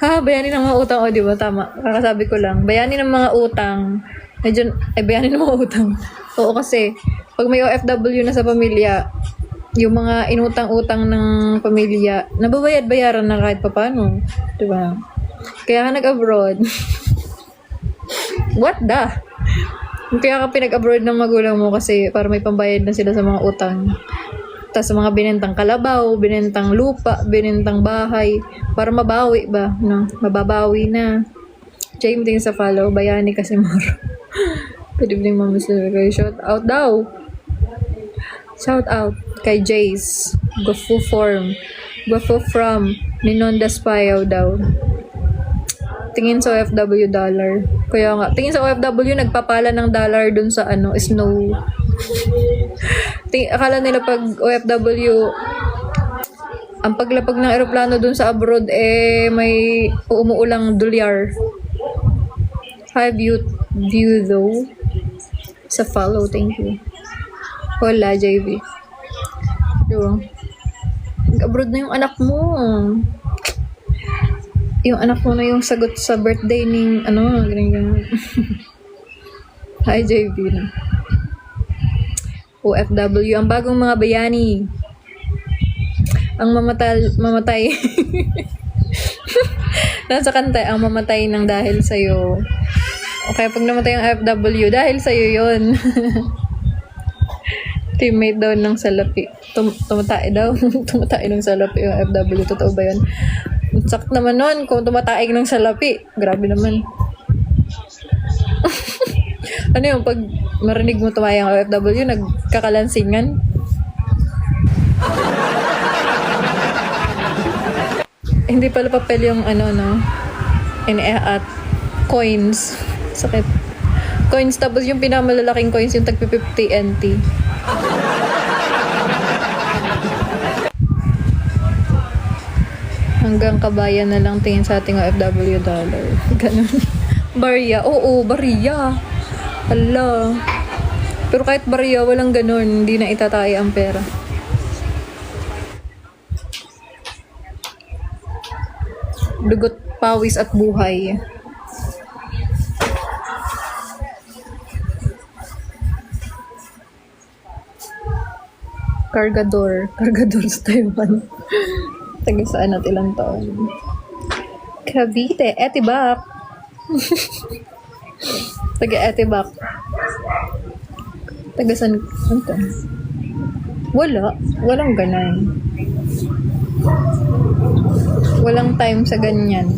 Bayanin ng mga utang. O, di ba? Tama. Kakasabi ko lang. Bayanin ng mga utang. Medyo, bayanin ng mga utang. Oo, kasi, pag may OFW na sa pamilya, yung mga inutang-utang ng pamilya, nababayad-bayaran na kahit papano. Di ba? Kaya ka nag-abroad. What the? Kaya ka pinag-abroad ng magulang mo kasi para may pambayad na sila sa mga utang. Tapos sa mga binentang kalabaw, binentang lupa, binentang bahay, para mabawi ba? No? Mababawi na. James din sa follow, bayani kasi moro. Good evening, Mama Silvia. Shout out daw. Shout out kay Jace. Gufu form. Gufu from Ninonda Spayaw daw. Tingin sa OFW dollar. Kaya nga, tingin sa OFW, nagpapala ng dollar dun sa snow. Akala nila pag OFW, ang paglapag ng eroplano dun sa abroad, may umuulang dolyar. Hi, view though. Sa follow, thank you. Hola, JV. Diba? Abroad na yung anak mo. Yung anak mo na yung sagot sa birthday ni, ganyan. Hi, JV na. OFW, ang bagong mga bayani. Ang mamatay. Nasa kanta, ang mamatay ng dahil sa'yo. Okay, pag namatay ang OFW, dahil sa'yo yun. Teammate daw ng salapi. Tumatay daw. Tumatay ng salapi yung OFW. Totoo ba yun? Sakit naman nun kung tumataig ng salapi. Grabe naman. Ano yung pag marinig mo tumayang OFW, nagkakalansingan? Hindi pala papel yung at coins. Sakit. Coins, tapos yung pinakamalalaking coins, yung tagpi 50 NT. Hanggang kabayan na lang tingin sa ating OFW dollar. Ganun. Barya. Oo, barya. Hala. Pero kahit barya, walang ganun. Hindi na itatay ang pera. Dugot, pawis at buhay. Cargador sa Taiwan. Taga saan at ilang taon? Cavite, Etibac. Taga Etibac. Taga saan? Ito? Walang ganun. Walang time sa ganyan.